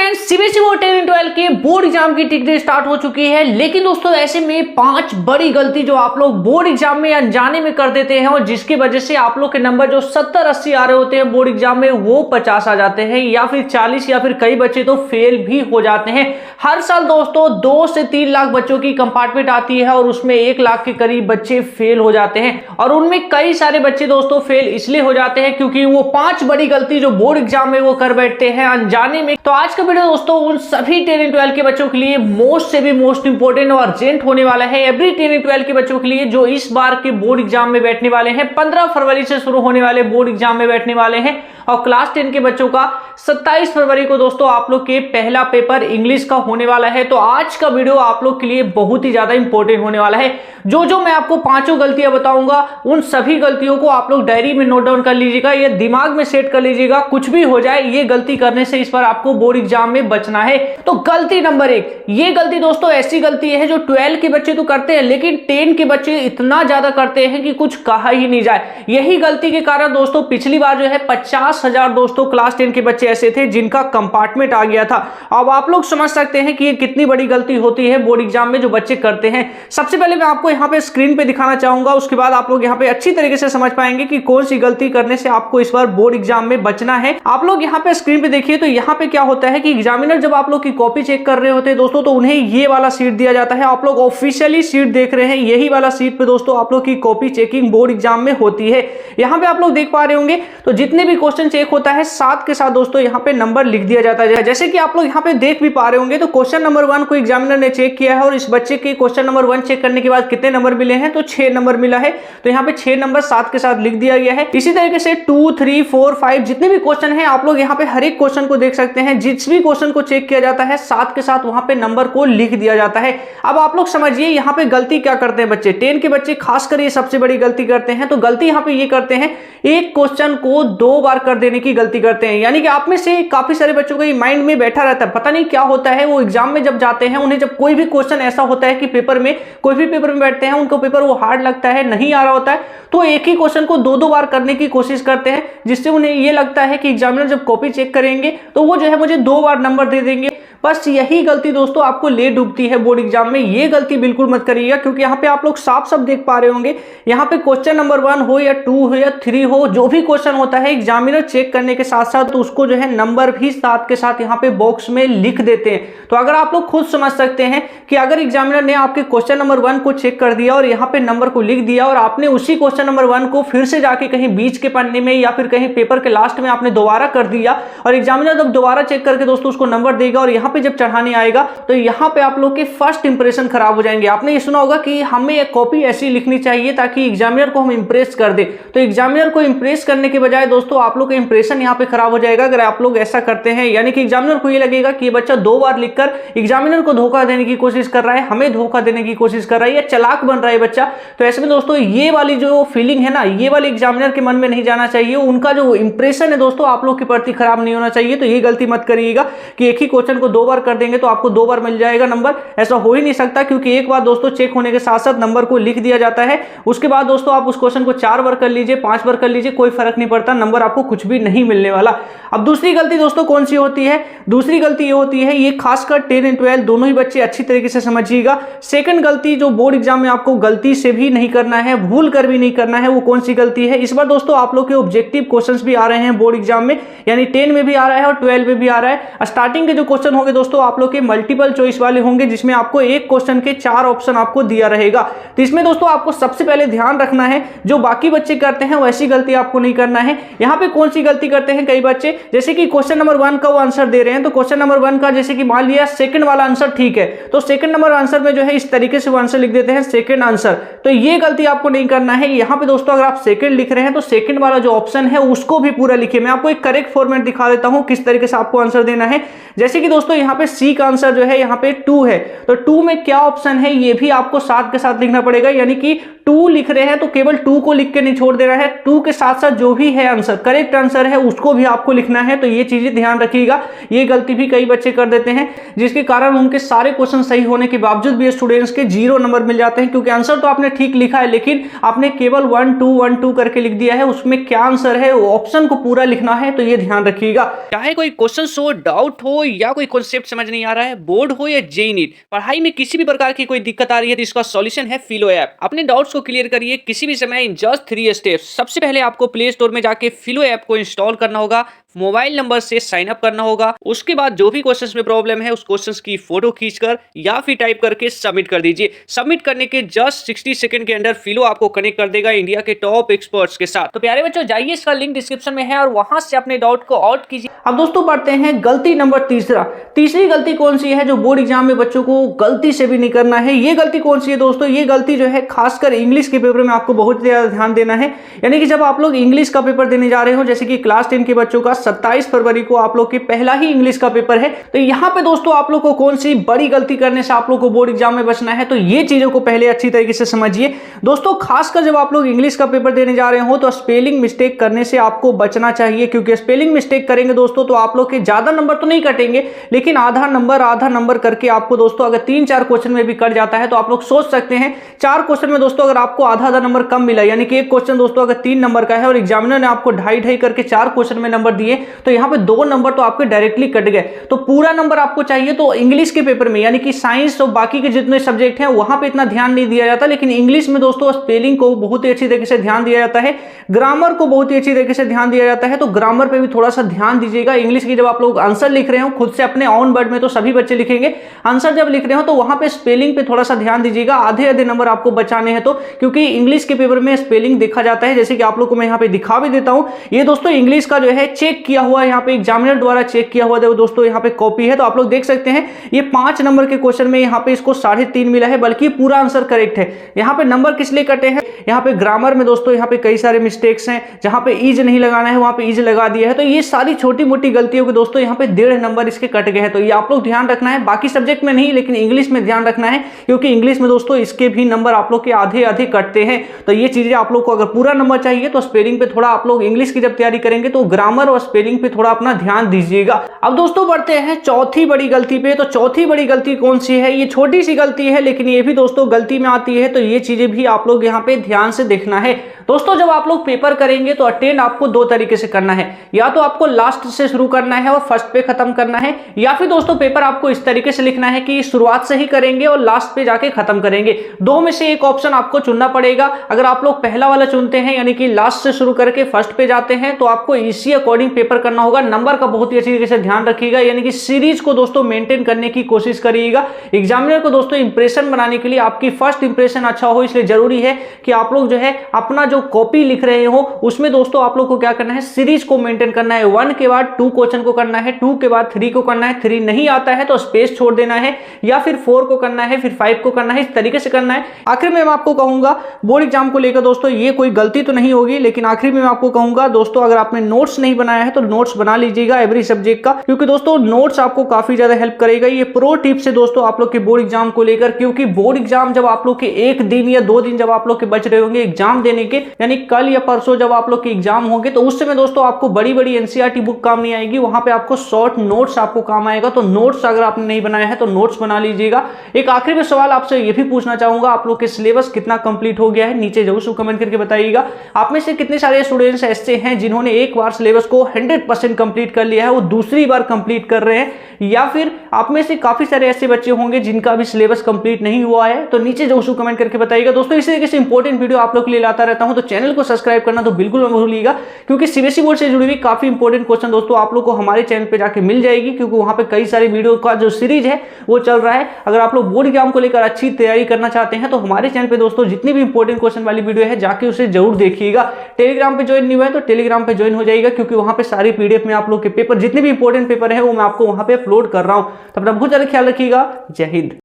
Friends, CBSE board 10 12 के board exam की टिकटें स्टार्ट हो चुकी है। लेकिन दोस्तों ऐसे में 5 बड़ी गलती जो आप लोग बोर्ड एग्जाम में अनजाने में कर देते हैं और जिसकी वजह से आप लोग के नंबर जो 70-80 आ रहे होते हैं बोर्ड एग्जाम में वो 50 आ जाते हैं या फिर 40 या फिर कई बच्चे तो फेल भी हो जाते हैं। हर साल दोस्तों 2 से 3 लाख बच्चों की कंपार्टमेंट आती है और उसमें 1 लाख के करीब बच्चे फेल हो जाते हैं और उनमें कई सारे बच्चे दोस्तों फेल इसलिए हो जाते हैं क्योंकि वो 5 बड़ी गलती जो बोर्ड एग्जाम में वो कर बैठते हैं अनजाने में। तो आज का वीडियो दोस्तों उन सभी 10 12 के बच्चों के लिए मोस्ट से भी मोस्ट इंपोर्टेंट और अर्जेंट होने वाला है। एवरी 10 12 के बच्चों के लिए जो इस बार के बोर्ड एग्जाम में बैठने वाले हैं, 15 फरवरी से शुरू होने वाले बोर्ड एग्जाम में बैठने वाले हैं और क्लास 10 के बच्चों का 27 फरवरी को दोस्तों आप लोग के पहला पेपर इंग्लिश का होने वाला है। तो आज का वीडियो आप लोग के लिए बहुत ही ज्यादा इंपॉर्टेंट होने वाला है। जो मैं आपको 5 गलतियां बताऊंगा उन सभी गलतियों को आप लोग डायरी में नोट डाउन कर लीजिएगा, ये दिमाग में सेट कर लीजिएगा। कुछ भी हो जाए ये गलती करने से इस बार आपको बोर्ड एग्जाम में बचना है। तो गलती नंबर 1, ये गलती दोस्तों ऐसी गलती है जो 12 के बच्चे तो करते हैं लेकिन 10 के बच्चे इतना ज्यादा करते हैं कि कुछ कहा ही नहीं जाए। यही गलती के कारण दोस्तों पिछली बार जो है 50,000 दोस्तों क्लास 10 के बच्चे ऐसे थे जिनका कंपार्टमेंट आ गया था। अब आप लोग समझ सकते हैं कि ये कितनी बड़ी गलती होती है बोर्ड एग्जाम में जो बच्चे करते हैं। सबसे पहले मैं आपको यहाँ पे स्क्रीन पे दिखाना चाहूंगा, उसके बाद आप लोग यहाँ पे अच्छी तरीके से समझ पाएंगे कि कौन सी गलती करने से आपको इस बार बोर्ड एग्जाम में बचना है। आप लोग यहाँ पे स्क्रीन पे देखिए तो यहाँ पे क्या होता है कि एग्जामिनर जब आप लोग की कॉपी चेक कर रहे होते हैं दोस्तों तो उन्हें ये वाला सीट दिया जाता है। आप लोग ऑफिशियली सीट देख रहे हैं, यही वाला सीट पे दोस्तों आप लोग की कॉपी चेकिंग बोर्ड एग्जाम में होती है। यहाँ पे आप लोग देख पा रहे होंगे तो जितने भी क्वेश्चन चेक होता है साथ के साथ दोस्तों यहाँ पे नंबर लिख दिया जाता है। जैसे कि आप लोग यहाँ पे देख भी पा रहे होंगे तो क्वेश्चन नंबर 1 को एग्जामिनर ने चेक किया है और इस बच्चे के क्वेश्चन नंबर 1 चेक करने के बाद कितने नंबर मिले हैं तो 6 नंबर मिला है। तो यहाँ पे 6 नंबर साथ के साथ लिख दिया गया है। इसी तरीके से 2 3 4 5 जितने भी क्वेश्चन है आप लोग यहाँ पे हर एक क्वेश्चन को देख सकते हैं। जिस भी क्वेश्चन को चेक किया जाता है साथ के साथ वहां पे नंबर को लिख दिया जाता है। अब आप लोग समझिए यहाँ पे गलती क्या करते हैं बच्चे, 10 के बच्चे खासकर ये सबसे बड़ी गलती करते हैं। तो गलती यहाँ पे ये करते हैं, एक क्वेश्चन को 2 बार कर देने की गलती करते हैं। यानी कि आप में से काफी सारे बच्चों का माइंड में बैठा रहता है, पता नहीं क्या होता है, वो एग्जाम में जब जाते हैं उन्हें जब कोई भी क्वेश्चन ऐसा होता है कि पेपर में कोई भी पेपर में बैठते हैं उनको पेपर वो हार्ड लगता है, नहीं आ रहा होता है, तो एक ही क्वेश्चन को 2 बार करने की कोशिश करते हैं जिससे उन्हें ये लगता है कि एग्जामिनर जब कॉपी चेक करेंगे तो वो जो है मुझे 2 बार नंबर दे देंगे। बस यही गलती दोस्तों आपको ले डूबती है बोर्ड एग्जाम में। ये गलती बिल्कुल मत करिएगा क्योंकि यहाँ पे आप लोग साफ साफ देख पा रहे होंगे, यहाँ पे क्वेश्चन नंबर 1 हो या 2 हो या 3 हो, जो भी क्वेश्चन होता है एग्जामिनर चेक करने के साथ साथ तो उसको जो है नंबर भी साथ के साथ यहाँ पे बॉक्स में लिख देते हैं। तो अगर आप लोग खुद समझ सकते हैं कि अगर एग्जामिनर ने आपके क्वेश्चन नंबर 1 को चेक कर दिया और यहाँ पे नंबर को लिख दिया और आपने उसी क्वेश्चन नंबर 1 को फिर से जाके कहीं बीच के पन्ने में या फिर कहीं पेपर के लास्ट में आपने दोबारा कर दिया और एग्जामिनर जब दोबारा चेक करके दोस्तों उसको नंबर देगा और यहाँ पे जब चढ़ाने आएगा तो यहाँ पे आप लोग के फर्स्ट इंप्रेशन खराब हो जाएंगे। आपने ये सुना होगा कि हमें एक कॉपी ऐसी लिखनी चाहिए ताकि एग्जामिनर को हम इंप्रेस कर दे। तो एग्जामिनर को इंप्रेस करने के बजाय दोस्तों आप लोग का इंप्रेशन यहाँ पे खराब हो जाएगा अगर आप लोग ऐसा करते हैं। यानी कि एग्जामिनर को ये लगेगा कि ये बच्चा 2 बार लिखकर एग्जामिनर को धोखा देने की कोशिश कर रहा है, हमें धोखा देने की कोशिश कर रहा है, या चालाक बन रहा है बच्चा। तो ऐसे में दोस्तों ये वाली जो फीलिंग है ना, ये वाली एग्जामिनर के मन में नहीं जाना चाहिए। उनका जो इंप्रेशन है दोस्तों आप लोग के प्रति खराब नहीं होना चाहिए। तो ये गलती मत करिएगा कि एक ही क्वेश्चन को 2 बार कर देंगे तो आपको 2 बार मिल जाएगा नंबर। ऐसा हो ही नहीं सकता क्योंकि एक बार दोस्तों चेक होने के साथ साथ नंबर को लिख दिया जाता है। उसके बाद दोस्तों आप उस क्वेश्चन को 4 बार कर लीजिए, 5 बार कर लीजिए, कोई फर्क नहीं पड़ता, नंबर आपको कुछ भी नहीं मिलने वाला। अब दूसरी गलती दोस्तों कौन सी होती है? दूसरी गलती ये होती है, ये खासकर 10 और 12 दोनों ही बच्चे अच्छी तरीके से समझिएगा। सेकंड गलती जो बोर्ड एग्जाम में आपको गलती से भी नहीं करना है, भूल कर भी नहीं करना है, वो कौन सी गलती है? इस बार दोस्तों आप लोग के ऑब्जेक्टिव क्वेश्चंस भी आ रहे हैं बोर्ड एग्जाम में, यानी 10 में भी आ रहा है और 12 में भी आ रहा है। स्टार्टिंग के जो क्वेश्चन होंगे दोस्तों आप लोग के मल्टीपल चॉइस वाले होंगे जिसमें आपको एक क्वेश्चन के 4 ऑप्शन आपको दिया रहेगा। तो इसमें दोस्तों आपको सबसे पहले ध्यान रखना है जो बाकी बच्चे करते हैं वैसी गलती आपको नहीं करना है। यहाँ पे कौन सी गलती करते हैं कई बच्चे, जैसे कि क्वेश्चन नंबर 1 का वो आंसर दे रहे हैं तो क्वेश्चन नंबर 1 का जैसे कि मान लिया सेकंड वाला आंसर ठीक है तो सेकंड नंबर आंसर में जो है इस तरीके से वो आंसर लिख देते हैं सेकंड आंसर। तो ये गलती आपको नहीं करना है। यहाँ पे दोस्तों अगर आप सेकंड लिख रहे हैं तो सेकंड वाला जो ऑप्शन है उसको भी पूरा लिखिए। मैं आपको एक करेक्ट फॉर्मेट दिखा देता हूँ किस तरीके से आपको आंसर देना है। जैसे कि दोस्तों यहाँ पे सी का आंसर जो है यहाँ पे 2 है तो 2 में क्या ऑप्शन है ये भी आपको साथ के साथ लिखना पड़ेगा। यानी कि 2 लिख रहे हैं तो केवल 2 को लिख के नहीं छोड़ देना है, 2 के साथ साथ जो भी है आंसर, करेक्ट आंसर है, उसको भी आपको लिखना है। तो ये चीजें ध्यान रखिएगा। ये गलती भी कई बच्चे कर देते हैं, जिसके कारण उनके सारे क्वेश्चन सही होने के बावजूद भी स्टूडेंट्स के 0 नंबर मिल जाते हैं, क्योंकि आंसर तो आपने ठीक लिखा है लेकिन आपने केवल 1 2 1 2 करके लिख दिया है। उसमें क्या आंसर है वो ऑप्शन को पूरा लिखना है, तो ये ध्यान रखिएगा। चाहे कोई क्वेश्चन हो, डाउट हो या कोई कॉन्सेप्ट समझ नहीं आ रहा है, बोर्ड हो या जेईई नीट, पढ़ाई में किसी भी प्रकार की कोई दिक्कत आ रही है तो इसका सॉल्यूशन है फिलो ऐप। अपने डाउट्स को क्लियर करिए किसी भी समय इन जस्ट 3 स्टेप्स। सबसे पहले आपको प्ले स्टोर में जाके फिलो ऐप को इंस्टॉल करना होगा, मोबाइल नंबर से साइन अप करना होगा। उसके बाद जो भी क्वेश्चंस में प्रॉब्लम है उस क्वेश्चंस की फोटो खींचकर या फिर टाइप करके सबमिट कर दीजिए। सबमिट करने के जस्ट 60 सेकंड के अंदर फिलो आपको कनेक्ट कर देगा इंडिया के टॉप एक्सपर्ट्स के साथ। तो प्यारे बच्चों, जाइए, इसका लिंक डिस्क्रिप्शन में है और वहां से अपने डाउट को आउट कीजिए। अब दोस्तों बढ़ते हैं गलती नंबर तीसरी गलती कौन सी है जो बोर्ड एग्जाम में बच्चों को गलती से भी नहीं करना है। ये गलती कौन सी है दोस्तों? ये गलती जो है खासकर इंग्लिश के पेपर में आपको बहुत ज्यादा ध्यान देना है। यानी कि जब आप लोग इंग्लिश का पेपर देने जा रहे हो, जैसे कि क्लास 10 के बच्चों का 27 फरवरी को आप लोग की पहला ही इंग्लिश का पेपर है, तो यहाँ पे दोस्तों आप लोग को कौन सी बड़ी गलती करने से आप लोग को बोर्ड एग्जाम में बचना है, तो ये चीजों को पहले अच्छी तरीके से समझिए। दोस्तों खासकर जब आप लोग इंग्लिश का पेपर देने जा रहे हो तो स्पेलिंग मिस्टेक करने से आपको बचना चाहिए, क्योंकि स्पेलिंग मिस्टेक करेंगे दोस्तों तो आप लोग के ज्यादा नंबर तो नहीं कटेंगे, लेकिन आधा नंबर करके आपको दोस्तों अगर 3-4 क्वेश्चन में भी कट जाता है तो आप लोग सोच सकते हैं 4 क्वेश्चन में दोस्तों अगर आपको आधा नंबर कम मिला, यानी कि एक क्वेश्चन दोस्तों अगर 3 नंबर का है और एग्जामिनर ने आपको 2.5 करके 4 क्वेश्चन में नंबर दिए, तो यहाँ पे 2 नंबर तो आपके डायरेक्टली कट गए। तो पूरा नंबर आपको चाहिए तो इंग्लिश के पेपर में, यानी कि साइंस और बाकी के जितने सब्जेक्ट हैं वहां पे इतना ध्यान नहीं दिया जाता, लेकिन इंग्लिश में दोस्तों स्पेलिंग को बहुत ही अच्छी तरीके से ध्यान दिया जाता है, ग्रामर को बहुत ही अच्छी तरीके से ध्यान दिया जाता है। तो ग्रामर पे भी थोड़ा सा ध्यान दीजिएगा। इंग्लिश की जब आप लोग आंसर लिख रहे हो खुद से अपने ऑन वर्ड में, तो सभी बच्चे लिखेंगे, आंसर जब लिख रहे हो तो वहां पे स्पेलिंग पे थोड़ा सा ध्यान दीजिएगा। आधे नंबर आपको बचाने हैं तो, क्योंकि इंग्लिश के पेपर में स्पेलिंग देखा जाता है, जैसे कि आप लोग को मैं यहाँ पे दिखा भी देता हूं। ये दोस्तों इंग्लिश का जो है चेक किया हुआ, यहाँ पे एग्जामिनर द्वारा चेक किया हुआ दोस्तों यहाँ पे कॉपी है, तो आप लोग देख सकते हैं ये 5 नंबर के क्वेश्चन में यहाँ पे इसको 3.5 मिला है, बल्कि पूरा आंसर करेक्ट है। यहाँ पे नंबर किस लिए कटे हैं? यहाँ पे ग्रामर में दोस्तों यहाँ पे कई सारे मिस्टेक्स हैं, जहां पे इज नहीं लगाना है वहां पे इज लगा दिया है, तो ये सारी छोटी मोटी गलतियों के दोस्तों यहाँ पे 1.5 नंबर इसके कट गए हैं। तो ये आप लोग ध्यान रखना है, बाकी सब्जेक्ट में नहीं लेकिन इंग्लिश में ध्यान रखना है, क्योंकि इंग्लिश में दोस्तों इसके भी नंबर आप लोग के आधे कटते हैं। तो ये चीजें आप लोग को अगर पूरा नंबर चाहिए तो स्पेलिंग पे थोड़ा आप लोग इंग्लिश की जब तैयारी करेंगे तो ग्रामर और स्पेलिंग पे थोड़ा अपना ध्यान दीजिएगा। अब दोस्तों बढ़ते हैं चौथी बड़ी गलती पे। तो चौथी बड़ी गलती कौन सी है? ये छोटी सी गलती है लेकिन ये भी दोस्तों गलती में आती है, तो ये चीजें भी आप लोग यहाँ पे ध्यान से देखना है। दोस्तों जब आप लोग पेपर करेंगे तो अटेंड आपको 2 तरीके से करना है, या तो आपको लास्ट से शुरू करना है और फर्स्ट पे खत्म करना है, या फिर दोस्तों पेपर आपको इस तरीके से लिखना है कि शुरुआत से ही करेंगे और लास्ट पे जाके खत्म करेंगे। 2 में से एक ऑप्शन आपको चुनना पड़ेगा। अगर आप लोग पहला वाला चुनते हैं, यानी कि लास्ट से शुरू करके फर्स्ट पे जाते हैं, तो आपको इसी अकॉर्डिंग पेपर करना होगा। नंबर का बहुत ही अच्छी तरीके से ध्यान रखिएगा, यानी कि सीरीज को दोस्तों मेंटेन करने की कोशिश करिएगा। एग्जामिनर को दोस्तों इंप्रेशन बनाने के लिए आपकी फर्स्ट इंप्रेशन अच्छा हो, इसलिए जरूरी है कि आप लोग जो है अपना जो कॉपी लिख रहे हो उसमें दोस्तों आप लोग को क्या करना है, सीरीज को मेंटेन करना है। 1 के बाद 2 क्वेश्चन को करना है, 2 के बाद 3 को करना है, 3 नहीं आता है तो स्पेस छोड़ देना है, या फिर 4 को करना है, फिर 5 को करना है, इस तरीके से करना है। आखिर में मैं आपको कहूंगा बोर्ड एग्जाम को लेकर दोस्तों ये कोई गलती तो नहीं होगी, लेकिन आखिर में मैं आपको कहूंगा दोस्तों अगर आपने नोट्स नहीं बनाया है तो नोट्स बना लीजिएगा एवरी सब्जेक्ट का, क्योंकि दोस्तों नोट्स आपको काफी ज्यादा हेल्प करेगा। ये प्रो टिप्स है दोस्तों आप लोग के बोर्ड एग्जाम को लेकर, क्योंकि बोर्ड एग्जाम जब आप लोग के 1 दिन या 2 दिन जब आप लोग के बच रहे होंगे एग्जाम देने के, यानी कल या परसों जब आप लोग के एग्जाम होंगे, तो उस समय दोस्तों आपको बड़ी बड़ी एनसीईआरटी बुक काम नहीं आएगी, वहां पे आपको शॉर्ट नोट्स आपको काम आएगा। तो नोट्स अगर आपने नहीं बनाया है तो नोट्स बना लीजिएगा। एक आखिरी में सवाल आपसे ये भी पूछना चाहूंगा, आप लोग के सिलेबस कितना कंप्लीट हो गया है? नीचे जरूर कमेंट करके बताइएगा। आप में से कितने सारे स्टूडेंट्स ऐसे हैं जिन्होंने एक बार सिलेबस को 100% कंप्लीट कर लिया है, वो दूसरी बार कंप्लीट कर रहे हैं, या फिर आप में से काफी सारे ऐसे बच्चे होंगे जिनका अभी सिलेबस कंप्लीट नहीं हुआ है? तो नीचे जरूर कमेंट करके बताइएगा। दोस्तों इसी तरीके से इंपॉर्टेंट वीडियो आप लोग के लिए लाता रहता हूं, तो चैनल को सब्सक्राइब करना तो बिल्कुल मत भूलिएगा, क्योंकि सीबीएसई बोर्ड से जुड़ी हुई काफी इंपॉर्टेंट क्वेश्चन दोस्तों आप लोग को हमारे चैनल पे जाके मिल जाएगी, क्योंकि वहां पे कई सारी वीडियो का जो सीरीज है वो चल रहा है। अगर आप लोग बोर्ड एग्जाम को लेकर अच्छी तैयारी करना चाहते हैं तो हमारे चैनल पे दोस्तों जितनी भी इंपॉर्टेंट क्वेश्चन वाली वीडियो है जाके उसे जरूर देखिएगा। टेलीग्राम पे ज्वाइन नहीं हुआ है तो टेलीग्राम पे ज्वाइन हो जाएगा, क्योंकि वहां पे सारी पीडीएफ में आप लोग के पेपर जितने भी इंपॉर्टेंट पेपर है वो मैं आपको वहां पे अपलोड कर रहा हूं। तो अपना बहुत ज्यादा ख्याल रखिएगा। जय हिंद।